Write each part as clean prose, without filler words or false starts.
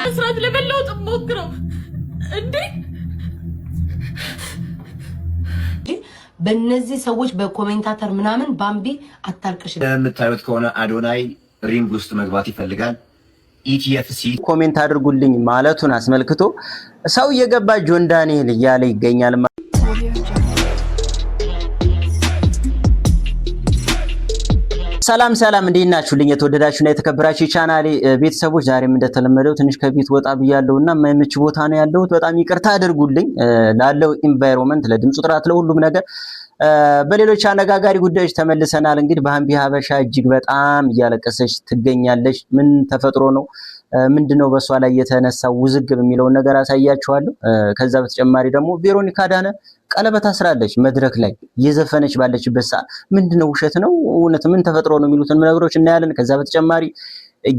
መስራት ለመለወጥ ሞክረው እንዴ በእነዚህ ሰዎች በኮሜንታተር ምናምን ባምቢ አታልቅሽ። የምታዩት ከሆነ አዶናይ ሪንግ ውስጥ መግባት ይፈልጋል። ኢቲኤፍሲ ኮሜንት አድርጉልኝ ማለቱን አስመልክቶ ሰው እየገባ ጆን ዳንኤል እያለ ይገኛል። ሰላም ሰላም፣ እንዴት ናችሁልኝ? የተወደዳችሁና የተከበራችሁ ቻናሌ ቤተሰቦች፣ ዛሬም እንደተለመደው ትንሽ ከቤት ወጣ ብያለሁና የማይመች ቦታ ነው ያለሁት። በጣም ይቅርታ አድርጉልኝ ላለው ኢንቫይሮንመንት፣ ለድምፁ ጥራት፣ ለሁሉም ነገር። በሌሎች አነጋጋሪ ጉዳዮች ተመልሰናል። እንግዲህ ባምቢ ሀበሻ እጅግ በጣም እያለቀሰች ትገኛለች። ምን ተፈጥሮ ነው? ምንድነው በሷ ላይ የተነሳው ውዝግብ የሚለውን ነገር አሳያችኋለሁ። ከዛ በተጨማሪ ደግሞ ቬሮኒካ ዳነ ቀለበት አስራለች መድረክ ላይ እየዘፈነች ባለችበት ሰዓት ምንድነው ውሸት ነው እውነት ምን ተፈጥሮ ነው የሚሉትን ነገሮች እናያለን። ከዛ በተጨማሪ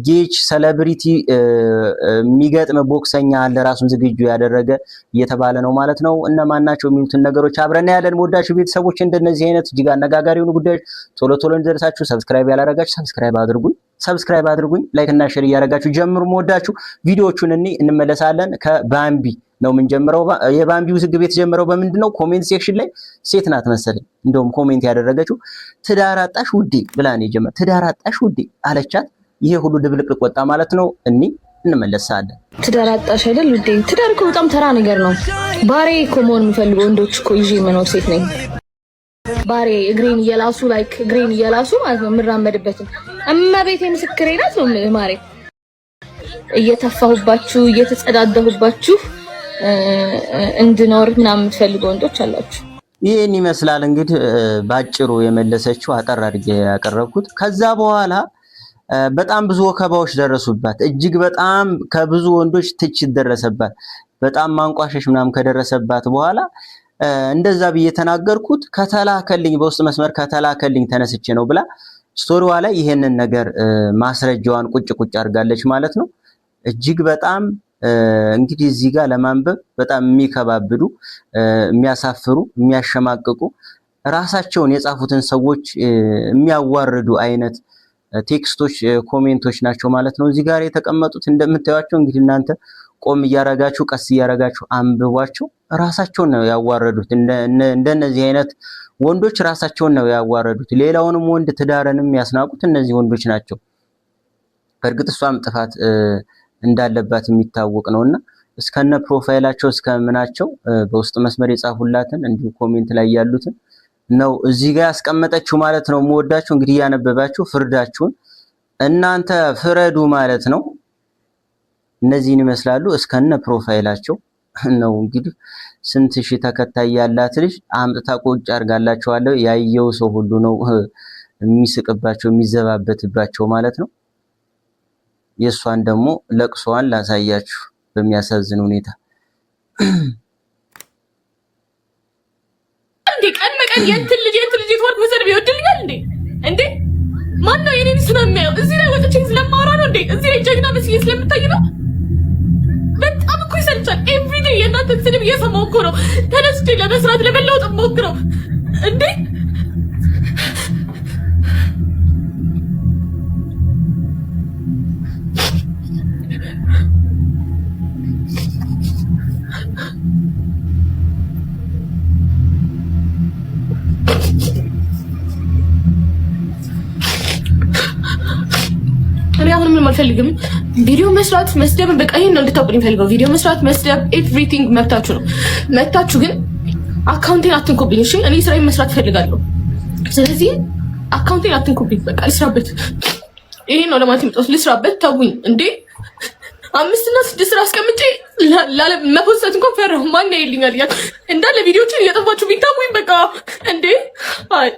ጌች ሴሌብሪቲ የሚገጥም ቦክሰኛ አለ ራሱን ዝግጁ ያደረገ እየተባለ ነው ማለት ነው። እነማን ናቸው የሚሉትን ነገሮች አብረን ያለን። ወዳችሁ ቤተሰቦች እንደነዚህ አይነት እጅግ አነጋጋሪ የሆኑ ጉዳዮች ቶሎ ቶሎ እንዲደርሳችሁ ሰብስክራይብ ያላረጋችሁ ሰብስክራይብ አድርጉኝ፣ ላይክ እና ሼር እያደረጋችሁ ጀምሩ። ወዳችሁ ቪዲዮቹን እንመለሳለን። ከባምቢ ነው ምን ጀምረው። የባምቢ ውዝግብ የተጀመረው በምንድነው? ኮሜንት ሴክሽን ላይ ሴት ናት መሰለኝ እንደውም ኮሜንት ያደረገችው ትዳር አጣሽ ውዴ ብላ ነው የጀመረው። ትዳር አጣሽ ውዴ አለቻት። ይሄ ሁሉ ድብልቅልቅ ወጣ ማለት ነው። እንመለሳለን። ትዳር አጣሽ አይደል ውዴ? ትዳር እኮ በጣም ተራ ነገር ነው። ባሬ እኮ መሆን የሚፈልጉ ወንዶች እኮ ይዤ መኖር ሴት ነኝ። ባሬ እግሬን እየላሱ ማለት ነው የምራመድበትን እመቤቴ ምስክሬ ናት ነው ማሬ። እየተፋሁባችሁ እየተጸዳደሁባችሁ እንድኖር ምናምን የምትፈልጉ ወንዶች አላችሁ። ይሄን ይመስላል እንግዲህ ባጭሩ የመለሰችው አጠር አድርጌ ያቀረብኩት። ከዛ በኋላ በጣም ብዙ ወከባዎች ደረሱባት። እጅግ በጣም ከብዙ ወንዶች ትችት ደረሰባት። በጣም ማንቋሸሽ ምናምን ከደረሰባት በኋላ እንደዛ ብዬ ተናገርኩት ከተላከልኝ በውስጥ መስመር ከተላከልኝ ተነስቼ ነው ብላ ስቶሪዋ ላይ ይሄንን ነገር ማስረጃዋን ቁጭ አድርጋለች ማለት ነው። እጅግ በጣም እንግዲህ እዚህ ጋር ለማንበብ በጣም የሚከባብዱ፣ የሚያሳፍሩ፣ የሚያሸማቅቁ ራሳቸውን የጻፉትን ሰዎች የሚያዋርዱ አይነት ቴክስቶች ኮሜንቶች ናቸው ማለት ነው እዚህ ጋር የተቀመጡት። እንደምታዩቸው እንግዲህ እናንተ ቆም እያረጋችሁ ቀስ እያረጋችሁ አንብቧቸው። ራሳቸውን ነው ያዋረዱት። እንደነዚህ አይነት ወንዶች ራሳቸውን ነው ያዋረዱት። ሌላውንም ወንድ ትዳርንም ያስናቁት እነዚህ ወንዶች ናቸው። በእርግጥ እሷም ጥፋት እንዳለባት የሚታወቅ ነውና እስከነ ፕሮፋይላቸው እስከምናቸው በውስጥ መስመር የጻፉላትን እንዲሁ ኮሜንት ላይ ያሉትን ነው እዚህ ጋር ያስቀመጠችው ማለት ነው። የምወዳችሁ እንግዲህ ያነበባችሁ ፍርዳችሁን እናንተ ፍረዱ ማለት ነው። እነዚህን ይመስላሉ እስከነ ፕሮፋይላቸው ነው። እንግዲህ ስንት ሺህ ተከታይ ያላት ልጅ አምጥታ ቁጭ አድርጋላችኋለሁ። ያየው ሰው ሁሉ ነው የሚስቅባቸው የሚዘባበትባቸው ማለት ነው። የሷን ደግሞ ለቅሷን ላሳያችሁ በሚያሳዝን ሁኔታ። ቀን በቀን የእንትን ልጅ ወርቅ መሰደብ ይወድልኛል እንዴ? ማን ነው የኔን ስም የሚያየው? እዚህ ላይ ወጥቼ ስለማወራ ነው እንዴ? እዚህ ላይ ጀግና መስዬ ስለምታይ ነው? በጣም እኮ ይሰልቻል። ኤቭሪዴይ የእናንተን ስድብ እየሰማሁ እኮ ነው ተነስቼ ለመስራት ለመለወጥ ሞክረው እንዴ? እኔ አሁን ምንም አልፈልግም። ቪዲዮ መስራት መስደብ፣ በቃ ይሄን ነው እንድታውቁልኝ ፈልገው። ቪዲዮ መስራት መስደብ ኤቭሪቲንግ መብታችሁ ነው። መብታችሁ ግን አካውንቴን አትንኩብኝ እሺ? እኔ ስራዬን መስራት ፈልጋለሁ። ስለዚህ አካውንቴን አትንኩብኝ። በቃ ልስራበት። ይሄን ነው ለማለት የምጠውስ። ልስራበት። ተውኝ እንዴ 5 እና 6 ስራ አስቀምጬ መፖስት እንኳን ፈራሁ። ማን ያይልኛል እያልኩ እንዳለ ቪዲዮችን እያጠፋችሁ ቢታሙኝ በቃ እንዴ አይ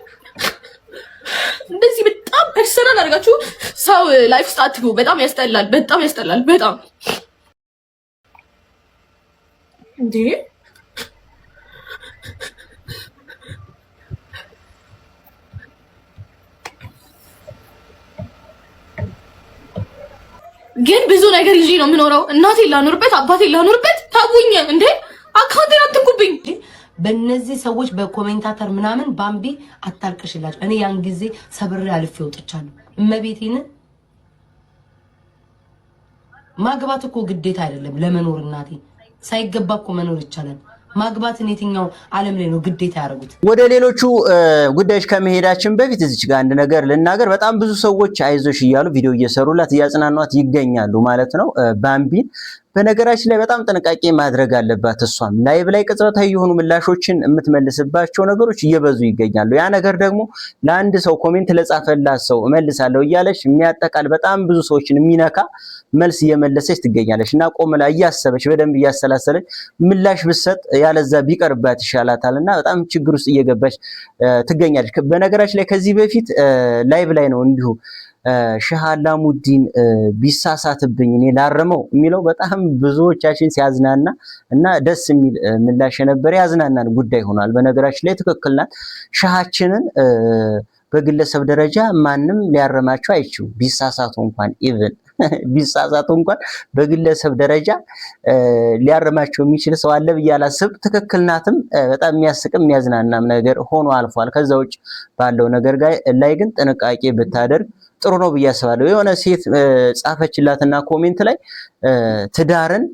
እንደዚህ በጣም ፐርሰናል አድርጋችሁ ሰው ላይፍ ውስጥ አትግቡ። በጣም ያስጠላል። በጣም እንዴ ግን ብዙ ነገር ይዤ ነው የምኖረው። እናቴን ላኖርበት፣ አባቴን ላኖርበት። ታውኝ እንዴ አካውንቴን አትንኩብኝ። በእነዚህ ሰዎች በኮሜንታተር ምናምን ባምቢ አታልቅሽላችሁ። እኔ ያን ጊዜ ሰብሬ አልፌ ወጥቻለሁ። እመቤቴን ማግባት እኮ ግዴታ አይደለም ለመኖር እናቴ ሳይገባ እኮ መኖር ይቻላል። ማግባትን የትኛው ዓለም ላይ ነው ግዴታ ያደርጉት? ወደ ሌሎቹ ጉዳዮች ከመሄዳችን በፊት እዚች ጋር አንድ ነገር ልናገር። በጣም ብዙ ሰዎች አይዞሽ እያሉ ቪዲዮ እየሰሩላት እያጽናኗት ይገኛሉ ማለት ነው ባምቢን። በነገራችን ላይ በጣም ጥንቃቄ ማድረግ አለባት። እሷም ላይቭ ላይ ቅጽበታዊ የሆኑ ምላሾችን የምትመልስባቸው ነገሮች እየበዙ ይገኛሉ። ያ ነገር ደግሞ ለአንድ ሰው ኮሜንት ለጻፈላት ሰው እመልሳለሁ እያለች የሚያጠቃል በጣም ብዙ ሰዎችን የሚነካ መልስ እየመለሰች ትገኛለች እና ቆም ላይ እያሰበች በደንብ እያሰላሰለች ምላሽ ብትሰጥ ያለዛ ቢቀርባት ይሻላታልና በጣም ችግር ውስጥ እየገባች ትገኛለች። በነገራችን ላይ ከዚህ በፊት ላይቭ ላይ ነው እንዲሁ ሼህ አላሙዲን ቢሳሳትብኝ እኔ ላረመው የሚለው በጣም ብዙዎቻችን ሲያዝናና እና ደስ የሚል ምላሽ የነበረ ያዝናናን ጉዳይ ሆኗል። በነገራችን ላይ ትክክል ናት። ሼሃችንን በግለሰብ ደረጃ ማንም ሊያረማቸው አይችልም። ቢሳሳቱ እንኳን ኢቭን ቢሳሳቱ እንኳን በግለሰብ ደረጃ ሊያረማቸው የሚችል ሰው አለ ብዬ አላስብ። ትክክል ናትም። በጣም የሚያስቅም የሚያዝናናም ነገር ሆኖ አልፏል። ከዛ ውጭ ባለው ነገር ላይ ግን ጥንቃቄ ብታደርግ ጥሩ ነው ብዬ አስባለሁ። የሆነ ሴት ጻፈችላትና ኮሜንት ላይ ትዳርን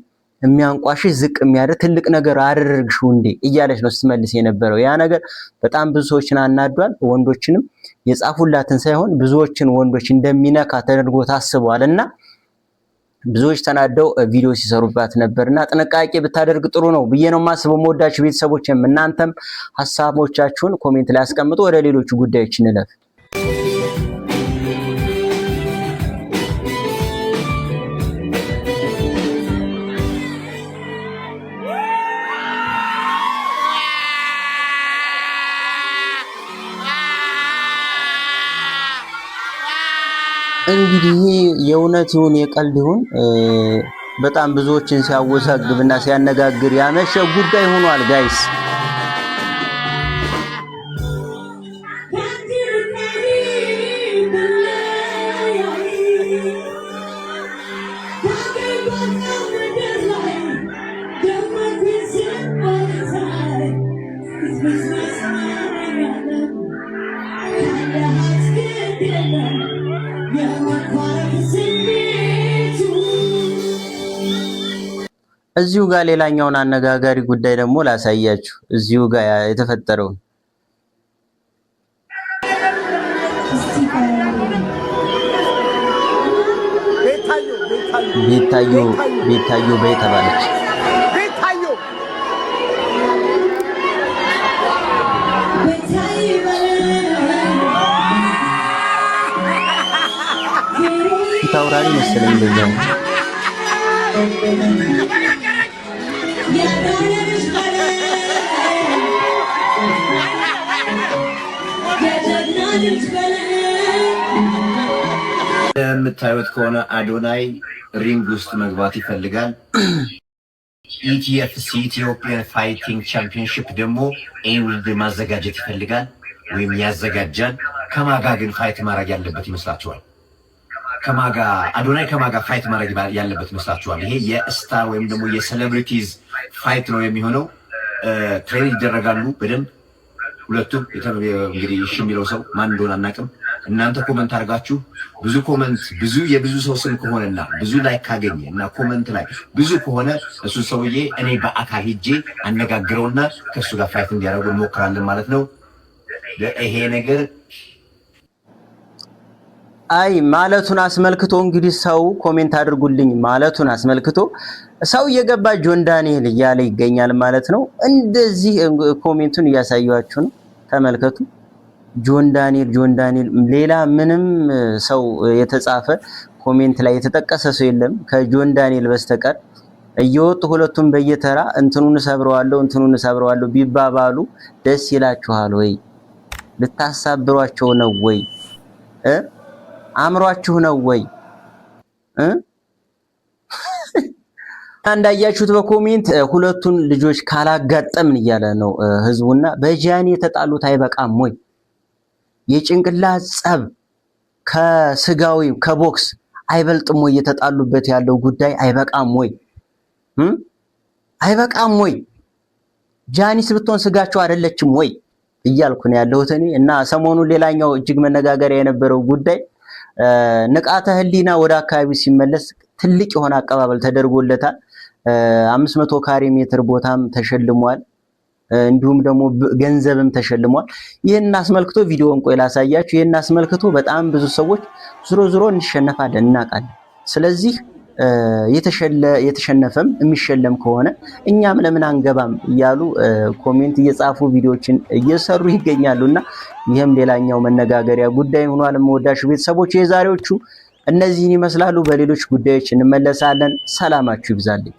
የሚያንቋሽሽ ዝቅ የሚያደርግ ትልቅ ነገር አደረግሽው እንዴ እያለች ነው ስትመልስ የነበረው። ያ ነገር በጣም ብዙ ሰዎችን አናዷል። ወንዶችንም የጻፉላትን ሳይሆን ብዙዎችን ወንዶች እንደሚነካ ተደርጎ ታስቧልና ብዙዎች ተናደው ቪዲዮ ሲሰሩባት ነበርና ጥንቃቄ ብታደርግ ጥሩ ነው ብዬ ነው የማስበው። የምወዳችሁ ቤተሰቦችም እናንተም ሐሳቦቻችሁን ኮሜንት ላይ አስቀምጡ። ወደ ሌሎቹ ጉዳዮች እንለፍ። እንግዲህ የእውነት ይሁን የቀልድ ይሁን በጣም ብዙዎችን ሲያወዛግብና ሲያነጋግር ያመሸ ጉዳይ ሆኗል ጋይስ። እዚሁ ጋር ሌላኛውን አነጋጋሪ ጉዳይ ደግሞ ላሳያችሁ። እዚሁ ጋር የተፈጠረውን ቤታዮ በተባለች ታውራሪ መሰለኝ እንደዛ የምታዩት ከሆነ አዶናይ ሪንግ ውስጥ መግባት ይፈልጋል። ኢቲኤፍሲ ኢትዮጵያን ፋይቲንግ ቻምፒዮንሺፕ ደግሞ ውድድር ማዘጋጀት ይፈልጋል ወይም ያዘጋጃል። ከማጋ ግን ፋይት ማድረግ ያለበት ይመስላችኋል? አዶናይ ከማጋ ፋይት ማድረግ ያለበት ይመስላችኋል? ይሄ የስታር ወይም ደግሞ የሴሌብሪቲዝ ፋይት ነው የሚሆነው። ትሬን ይደረጋሉ በደንብ ሁለቱም። እንግዲህ እሺ የሚለው ሰው ማን እንደሆነ አናውቅም። እናንተ ኮመንት አድርጋችሁ ብዙ የብዙ ሰው ስም ከሆነና ብዙ ላይ ካገኘ እና ኮመንት ላይ ብዙ ከሆነ እሱ ሰውዬ እኔ በአካል ሄጄ አነጋግረውና ከሱ ጋር ፋይት እንዲያደርጉ እንሞክራለን ማለት ነው። ይሄ ነገር አይ ማለቱን አስመልክቶ እንግዲህ ሰው ኮሜንት አድርጉልኝ ማለቱን አስመልክቶ ሰው እየገባ ጆን ዳንኤል እያለ ይገኛል ማለት ነው። እንደዚህ ኮሜንቱን እያሳያችሁ ነው፣ ተመልከቱ። ጆን ዳንኤል ሌላ ምንም ሰው የተጻፈ ኮሜንት ላይ የተጠቀሰ ሰው የለም ከጆን ዳንኤል በስተቀር። እየወጡ ሁለቱም በየተራ እንትኑን ሰብረዋለሁ ቢባባሉ ደስ ይላችኋል ወይ? ልታሳብሯቸው ነው ወይ? አምሯችሁ ነው ወይ? እንዳያችሁት በኮሜንት ሁለቱን ልጆች ካላጋጠምን እያለ ነው ህዝቡና። በጃኒ የተጣሉት አይበቃም ወይ? የጭንቅላት ጸብ ከስጋዊ ከቦክስ አይበልጥም ወይ? የተጣሉበት ያለው ጉዳይ አይበቃም ወይ? አይበቃም ወይ? ጃኒስ ብትሆን ስጋቸው አይደለችም ወይ እያልኩ ነው ያለሁት እኔ። እና ሰሞኑን ሌላኛው እጅግ መነጋገሪያ የነበረው ጉዳይ ንቃተ ህሊና ወደ አካባቢው ሲመለስ ትልቅ የሆነ አቀባበል ተደርጎለታል። 500 ካሬ ሜትር ቦታም ተሸልሟል። እንዲሁም ደግሞ ገንዘብም ተሸልሟል። ይሄን አስመልክቶ ቪዲዮውን ቆይ ላሳያችሁ። ይሄን አስመልክቶ በጣም ብዙ ሰዎች ዙሮ እንሸነፋለን እናውቃለን። ስለዚህ የተሸነፈም የሚሸለም ከሆነ እኛም ለምን አንገባም እያሉ ኮሜንት እየጻፉ ቪዲዮችን እየሰሩ ይገኛሉና ይሄም ሌላኛው መነጋገሪያ ጉዳይ ሆኗል። የምወዳችሁ ቤተሰቦች የዛሬዎቹ እነዚህን ይመስላሉ። በሌሎች ጉዳዮች እንመለሳለን። ሰላማችሁ ይብዛልኝ።